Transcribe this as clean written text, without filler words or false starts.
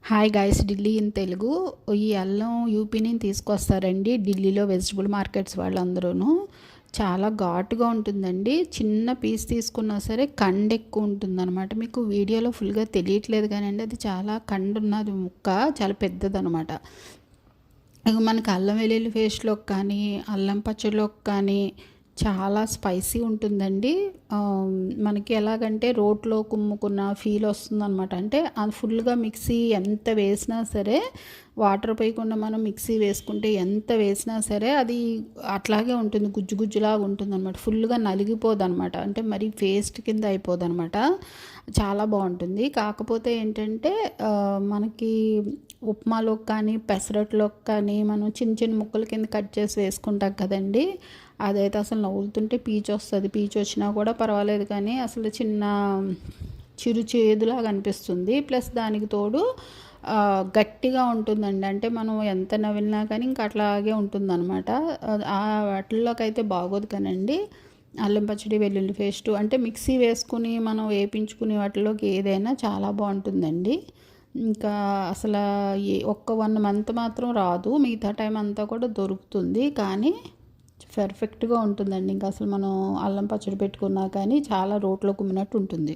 Hi guys, Delhi in Telugu. ఈ అల్లం UP నుంచి తీసుకొస్తారండి ఢిల్లీలో వెజిటబుల్ మార్కెట్స్ వాళ్ళందరూను. చాలా ఘాటుగా ఉంటుందండి. చిన్న పీస్ తీసుకున్నా సరే కండ ఎక్కువ ఉంటుందన్నమాట. మీకు వీడియోలో ఫుల్గా తెలియట్లేదు కానీ అండి, అది చాలా కండ ఉన్నది ముక్క, చాలా పెద్దదనమాట. ఇక మనకి అల్లం వెల్లుల్లి పేస్ట్లోకి కానీ అల్లం పచ్చడిలోకి కానీ చాలా స్పైసీ ఉంటుందండి. మనకి ఎలాగంటే రోట్లో కుమ్ముకున్న ఫీల్ వస్తుందన్నమాట. అంటే అది ఫుల్గా మిక్సీ ఎంత వేసినా సరే, వాటర్ పోయకుండా మనం మిక్సీ వేసుకుంటే ఎంత వేసినా సరే అది అట్లాగే ఉంటుంది, గుజ్జు గుజ్జులాగా ఉంటుంది అనమాట. ఫుల్గా నలిగిపోదు అనమాట. అంటే మరి పేస్ట్ కింద అయిపోదు అనమాట. చాలా బాగుంటుంది. కాకపోతే ఏంటంటే మనకి ఉప్మాలోకి కానీ పెసరట్లోకి కానీ మనం చిన్న చిన్న ముక్కల కింద కట్ చేసి వేసుకుంటాం కదండి. అదైతే అసలు నవ్వులుతుంటే పీచు వస్తుంది. పీచు వచ్చినా కూడా పర్వాలేదు, కానీ అసలు చిన్న చిరు చేదులాగా అనిపిస్తుంది. ప్లస్ దానికి తోడు గట్టిగా ఉంటుందండి. అంటే మనం ఎంత నవ్వినా కానీ ఇంకా అట్లాగే ఉంటుందన్నమాట. వాటిల్లోకి అయితే బాగోదు కానండి. అల్లం పచ్చడి వెల్లుల్లి పేస్టు అంటే మిక్సీ వేసుకుని మనం వేయించుకునే వాటిలోకి ఏదైనా చాలా బాగుంటుందండి. ఇంకా అసలు ఒక్క 1 మంత్ మాత్రం రాదు, మిగతా టైం అంతా కూడా దొరుకుతుంది. కానీ పర్ఫెక్ట్గా ఉంటుందండి. ఇంకా అసలు మనం అల్లం పచ్చడి పెట్టుకున్నా కానీ చాలా రోట్లో కుమ్మినట్టు ఉంటుంది.